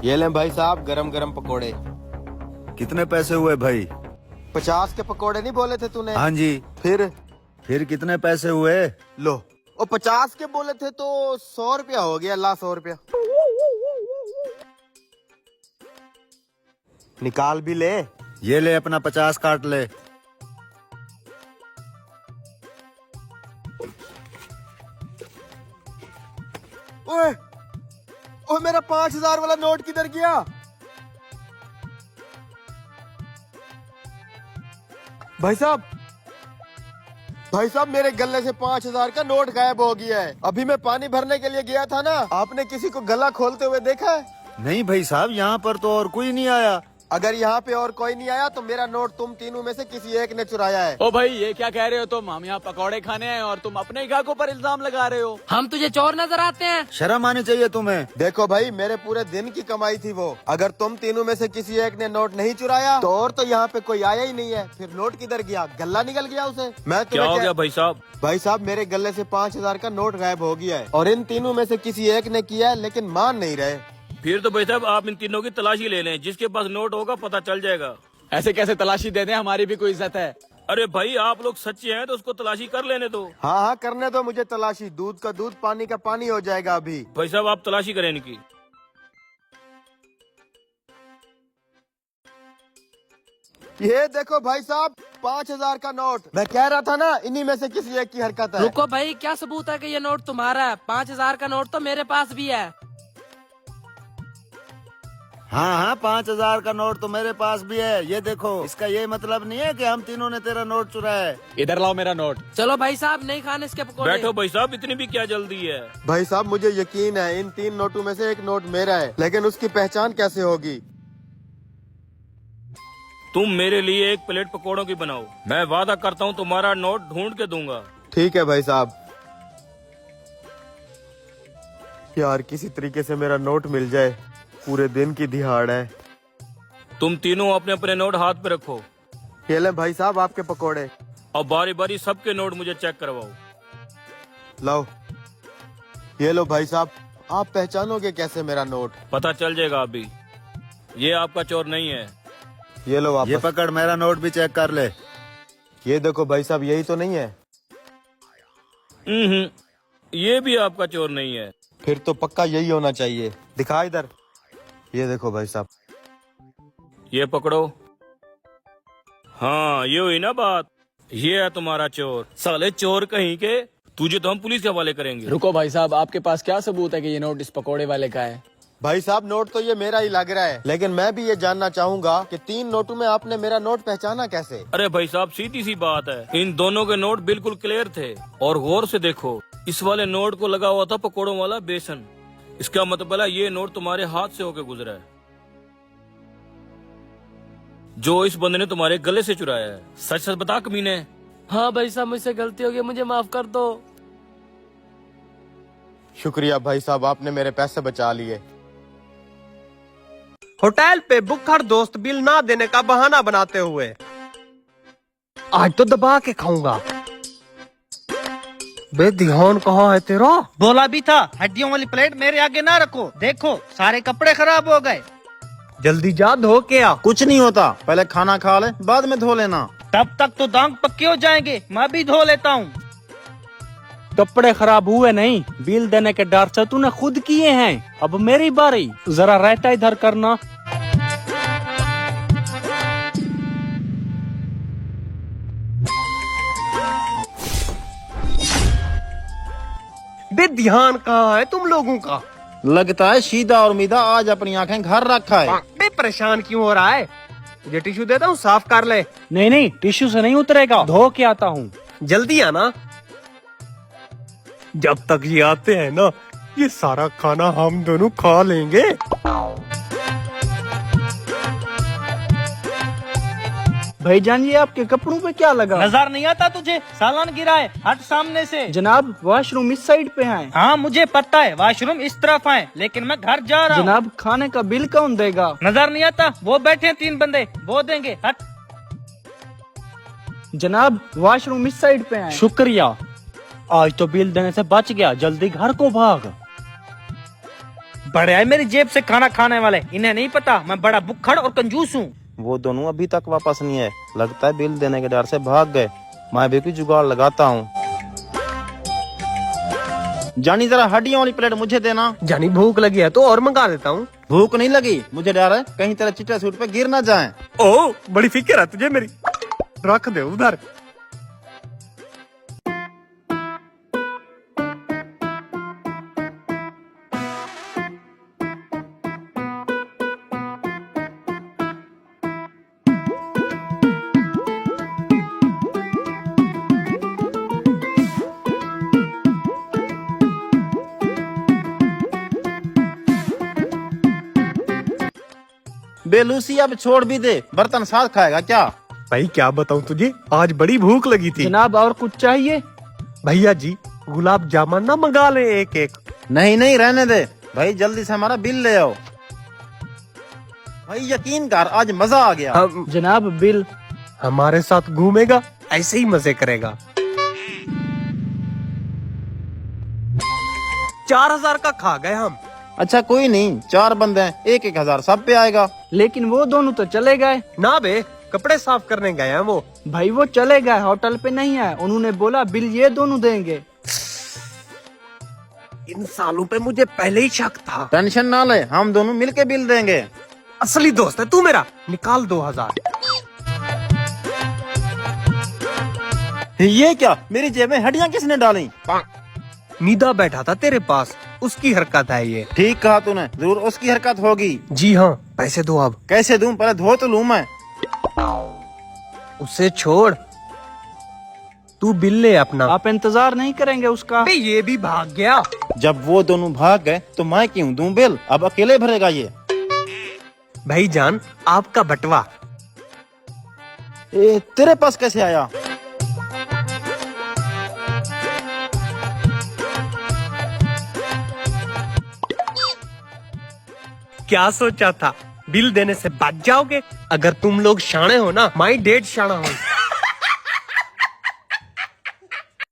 ये लें भाई साहब गरम गरम पकोड़े। कितने पैसे हुए भाई? 50 के पकोड़े नहीं बोले थे तूने? हाँ जी। फिर कितने पैसे हुए? लो, वो 50 के बोले थे तो 100 रुपया हो गया। ला 100 रुपया निकाल भी ले। ये ले अपना 50 काट ले। ओए, ओए मेरा 5000 वाला नोट किधर गया? भाई साहब मेरे गले से 5000 का नोट गायब हो गया है। अभी मैं पानी भरने के लिए गया था ना, आपने किसी को गला खोलते हुए देखा है? नहीं भाई साहब, यहाँ पर तो और कोई नहीं आया। अगर यहाँ पे और कोई नहीं आया तो मेरा नोट तुम तीनों में से किसी एक ने चुराया है। ओ भाई, ये क्या कह रहे हो तुम? हम यहाँ पकौड़े खाने हैं और तुम अपने ही ग्राहकों पर इल्जाम लगा रहे हो। हम तुझे चोर नजर आते हैं? शर्म आनी चाहिए तुम्हें। देखो भाई, मेरे पूरे दिन की कमाई थी वो। अगर तुम तीनों में से किसी एक ने नोट नहीं चुराया तो और तो यहाँ पे कोई आया ही नहीं है। फिर नोट किधर गया? गला निकल गया उसे। मैं क्या हो गया भाई साहब? भाई साहब मेरे गले से 5000 का नोट गायब हो गया है और इन तीनों में से किसी एक ने किया है, लेकिन मान नहीं रहे। फिर तो भाई साहब आप इन तीनों की तलाशी ले लें, जिसके पास नोट होगा पता चल जाएगा। ऐसे कैसे तलाशी दे दें? हमारी भी कोई इज्जत है। अरे भाई, आप लोग सच्चे हैं तो उसको तलाशी कर लेने दो। हाँ हाँ, करने दो मुझे तलाशी। दूध का दूध पानी का पानी हो जाएगा अभी। भाई साहब आप तलाशी करें इनकी। ये देखो भाई साहब, 5000 का नोट। मैं कह रहा था ना, इन्हीं में से किसी एक की हरकत है। रुको भाई, क्या सबूत है कि ये नोट तुम्हारा है? 5000 का नोट तो मेरे पास भी है। हाँ, 5000 का नोट तो मेरे पास भी है। ये देखो, इसका ये मतलब नहीं है कि हम तीनों ने तेरा नोट चुराया है। इधर लाओ मेरा नोट। चलो भाई साहब, नहीं खाने इसके पकोड़े। बैठो भाई साहब, इतनी भी क्या जल्दी है? भाई साहब मुझे यकीन है इन 3 नोटों में से एक नोट मेरा है, लेकिन उसकी पहचान कैसे होगी? तुम मेरे लिए एक प्लेट पकोड़ों की बनाओ, मैं वादा करता हूँ तुम्हारा नोट ढूंढ के दूंगा। ठीक है भाई साहब। यार किसी तरीके से मेरा नोट मिल जाए, पूरे दिन की दिहाड़ है। तुम तीनों अपने अपने नोट हाथ पे रखो। ये लें भाई साहब आपके पकोड़े। और बारी बारी सबके नोट मुझे चेक करवाओ। लो, ये लो भाई साहब। आप पहचानोगे कैसे मेरा नोट? पता चल जाएगा अभी। ये आपका चोर नहीं है। ये लो वापस। ये पकड़, मेरा नोट भी चेक कर ले। ये देखो भाई साहब, यही तो नहीं है? ये भी आपका चोर नहीं है। फिर तो पक्का यही होना चाहिए। दिखा इधर। ये देखो भाई साहब। ये पकड़ो। हाँ, ये हुई ना बात। ये है तुम्हारा चोर। साले चोर कहीं के, तुझे तो हम पुलिस के हवाले करेंगे। रुको भाई साहब, आपके पास क्या सबूत है कि ये नोट इस पकोड़े वाले का है? भाई साहब नोट तो ये मेरा ही लग रहा है, लेकिन मैं भी ये जानना चाहूंगा कि 3 नोटों में आपने मेरा नोट पहचाना कैसे? अरे भाई साहब, सीधी सी बात है, इन दोनों के नोट बिल्कुल क्लियर थे। और गौर से देखो, इस वाले नोट को लगा हुआ था पकोड़ों वाला बेसन। इसका मतलब है ये नोट तुम्हारे हाथ से होके गुजरा है, जो इस बंदे ने तुम्हारे गले से चुराया है। सच सच बता कमीने। हाँ भाई साहब, मुझसे गलती हो गई, मुझे माफ कर दो। शुक्रिया भाई साहब, आपने मेरे पैसे बचा लिए। होटल पे बुक्खड़ दोस्त बिल ना देने का बहाना बनाते हुए आज तो दबा के खाऊंगा। बे ध्यान कहाँ है तेरा? बोला भी था हड्डियों वाली प्लेट मेरे आगे ना रखो। देखो सारे कपड़े खराब हो गए। जल्दी जा धो के आ। कुछ नहीं होता, पहले खाना खा ले, बाद में धो लेना। तब तक तो दांग पक्के हो जाएंगे, मैं भी धो लेता हूँ। कपड़े खराब हुए नहीं, बिल देने के डर से तूने खुद किए हैं। अब मेरी बारी, जरा रहता इधर करना। बे ध्यान कहाँ है तुम लोगों का? लगता है सीधा और मीधा आज अपनी आंखें घर रखा है। बे परेशान क्यों हो रहा है? तुझे टिश्यू देता हूँ, साफ कर ले। नहीं, टिश्यू से नहीं उतरेगा, धो के आता हूँ। जल्दी आना। जब तक ये आते हैं ना, ये सारा खाना हम दोनों खा लेंगे। भाईजान, ये आपके कपड़ों पे क्या लगा? नजर नहीं आता तुझे? सालन गिरा है, हट सामने से। जनाब, वॉशरूम इस साइड पे है। हाँ मुझे पता है, वॉशरूम इस तरफ है, लेकिन मैं घर जा रहा हूँ। जनाब, खाने का बिल कौन देगा? नजर नहीं आता? वो बैठे हैं 3 बंदे, वो देंगे। हट। जनाब, वॉशरूम इस साइड पे है। शुक्रिया, आज तो बिल देने से बच गया। जल्दी घर को भाग। बड़े आए मेरी जेब से खाना खाने वाले, इन्हें नहीं पता मैं बड़ा बुक्खड़ और कंजूस हूँ। वो दोनों अभी तक वापस नहीं है, लगता है बिल देने के डर से भाग गए। मैं भी कोई जुगाड़ लगाता हूँ। जानी जरा हड्डियों वाली प्लेट मुझे देना। जानी भूख लगी है तो और मंगा देता हूँ। भूख नहीं लगी, मुझे डर है कहीं तेरा चिट्टा सूट पे गिर ना जाए। ओ बड़ी फिक्र है तुझे मेरी, रख दे उधर। बेलूसी अब छोड़ भी दे, बर्तन साथ खाएगा क्या? भाई क्या बताऊँ तुझे, आज बड़ी भूख लगी थी। जनाब और कुछ चाहिए? भैया जी गुलाब जामुन ना मंगा ले एक एक। नहीं नहीं रहने दे भाई, जल्दी से हमारा बिल ले आओ। भाई यकीन कर, आज मजा आ गया। जनाब बिल। हमारे साथ घूमेगा, ऐसे ही मजे करेगा। 4000 का खा गए हम। अच्छा कोई नहीं, 4 बंदे हैं, 1-1 सब पे आएगा। लेकिन वो दोनों तो चले गए। ना बे, कपड़े साफ करने गए हैं वो। भाई वो चले गए, होटल पे नहीं है। उन्होंने बोला बिल ये दोनों देंगे। इन सालों पे मुझे पहले ही शक था। टेंशन ना ले, हम दोनों मिलके बिल देंगे। असली दोस्त है तू मेरा। निकाल 2000। ये क्या, मेरी जेब में हड्डियां किसने डाली? नीदा बैठा था तेरे पास, उसकी हरकत है ये। ठीक कहा तूने, जरूर उसकी हरकत होगी। जी हाँ, पैसे दो अब। कैसे दूं, पहले धो तो लूं मैं। उसे छोड़, तू बिल ले अपना। आप इंतजार नहीं करेंगे उसका? बे ये भी भाग गया। जब वो दोनों भाग गए तो मैं क्यों दूं बिल, अब अकेले भरेगा ये। भाईजान आपका बटवा। तेरे पास कैसे आया? क्या सोचा था, बिल देने से बच जाओगे? अगर तुम लोग शाणे हो ना, माई डेड शाना हो।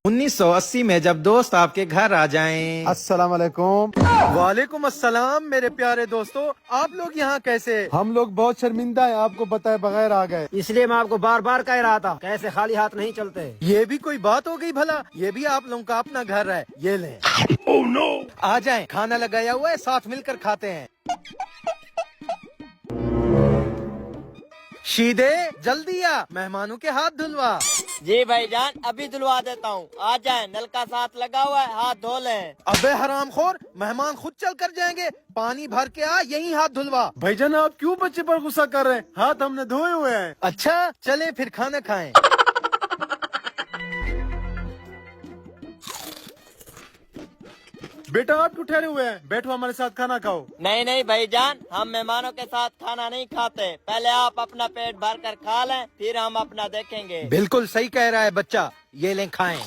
1980 में जब दोस्त आपके घर आ जाएं। अस्सलाम वालेकुम। वालेकुम अस्सलाम मेरे प्यारे दोस्तों, आप लोग यहाँ कैसे? हम लोग बहुत शर्मिंदा हैं, आपको बताए बगैर आ गए। इसलिए मैं आपको बार बार कह रहा था, कैसे खाली हाथ नहीं चलते। ये भी कोई बात हो गई भला, ये भी आप लोगों का अपना घर है, ये लें। Oh, no. आ जाएं, खाना लगाया हुआ है, साथ मिलकर खाते हैं। शीदे जल्दी आ, मेहमानों के हाथ धुलवा। जी भाईजान, अभी धुलवा देता हूँ। आ जाए, नल का साथ लगा हुआ है, हाथ धो लें। अबे हरामखोर, मेहमान खुद चल कर जाएंगे, पानी भर के आ, यही हाथ धुलवा। भाईजान आप क्यों बच्चे पर गुस्सा कर रहे हैं, हाथ हमने धोए हुए हैं। अच्छा चले फिर खाना खाएं। बेटा आप क्यों ठहरे हुए हैं, बैठो हमारे साथ खाना खाओ। नहीं नहीं भाईजान, हम मेहमानों के साथ खाना नहीं खाते। पहले आप अपना पेट भर कर खा लें, फिर हम अपना देखेंगे। बिल्कुल सही कह रहा है बच्चा, ये लें खाएं।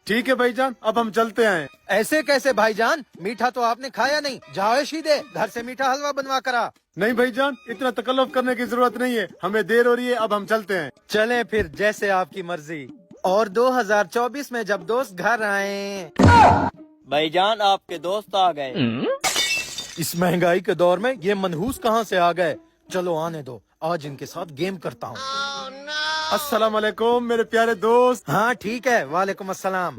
ठीक है भाईजान, अब हम चलते हैं। ऐसे कैसे भाईजान, मीठा तो आपने खाया नहीं। जाओ शीदे, घर से मीठा हलवा बनवा करा। नहीं भाईजान, इतना तकल्लुफ करने की जरूरत नहीं है, हमें देर हो रही है, अब हम चलते हैं। चलें फिर, जैसे आपकी मर्जी। और 2024 में जब दोस्त घर आए। भाईजान आपके दोस्त आ गए। इस महंगाई के दौर में ये मनहूस कहाँ से आ गए? चलो आने दो, आज इनके साथ गेम करता हूँ। अस्सलाम वालेकुम मेरे प्यारे दोस्त। हाँ ठीक है, वालेकुम अस्सलाम।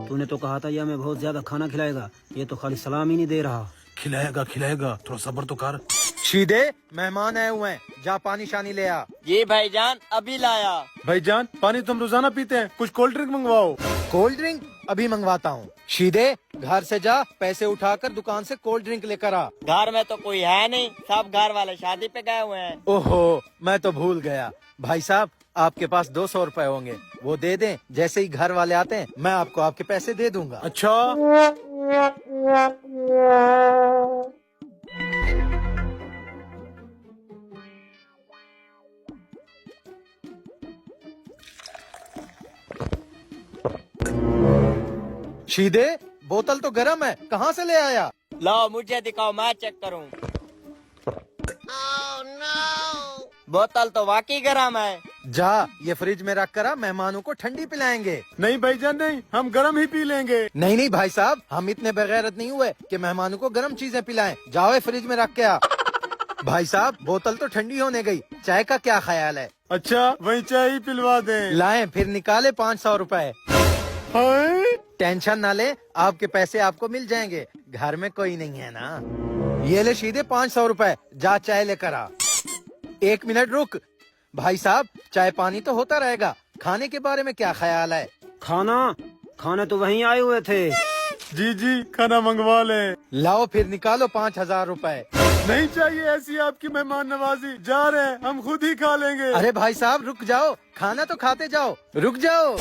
तूने तो कहा था यह हमें बहुत ज्यादा खाना खिलाएगा, ये तो खाली सलाम ही नहीं दे रहा। खिलाएगा खिलाएगा, थोड़ा सब्र तो कर। शीदे मेहमान आए हुए हैं, जा पानी शानी ले आ। जी भाईजान, अभी लाया। भाईजान पानी तो हम रोजाना पीते हैं, कुछ कोल्ड ड्रिंक मंगवाओ। कोल्ड ड्रिंक अभी मंगवाता हूँ। शीदे घर से जा, पैसे उठाकर दुकान से कोल्ड ड्रिंक लेकर आ। घर में तो कोई है नहीं, सब घर वाले शादी पे गए हुए हैं। ओहो, मैं तो भूल गया। भाई साहब आपके पास 200 रुपए होंगे, वो दे दें। जैसे ही घर वाले आते हैं मैं आपको आपके पैसे दे दूंगा। अच्छा शीदे बोतल तो गर्म है, कहाँ से ले आया? लाओ मुझे दिखाओ, मैं चेक करूँ। बोतल तो वाकई गर्म है। जा ये फ्रिज में रख कर मेहमानों को ठंडी पिलाएंगे। नहीं भाईजान नहीं, हम गर्म ही पी लेंगे। नहीं नहीं भाई साहब, हम इतने बेगैरत नहीं हुए कि मेहमानों को गर्म चीजें पिलाएं। जाओ ये फ्रिज में रख के आ। भाई साहब बोतल तो ठंडी होने गई, चाय का क्या ख्याल है? अच्छा वही चाय ही पिलवा दें। लाएं फिर निकाले 500 रुपए। टेंशन ना ले, आपके पैसे आपको मिल जाएंगे। घर में कोई नहीं है ना। ये ले सीधे 500 रुपए, जा चाय लेकर आ। 1 मिनट रुक। भाई साहब चाय पानी तो होता रहेगा, खाने के बारे में क्या ख्याल है? खाने तो वहीं आए हुए थे। जी जी खाना मंगवा लें। लाओ फिर निकालो 5000 रुपए। नहीं चाहिए ऐसी आपकी मेहमान नवाजी, जा रहे हैं हम खुद ही खा लेंगे। अरे भाई साहब रुक जाओ, खाना तो खाते जाओ, रुक जाओ।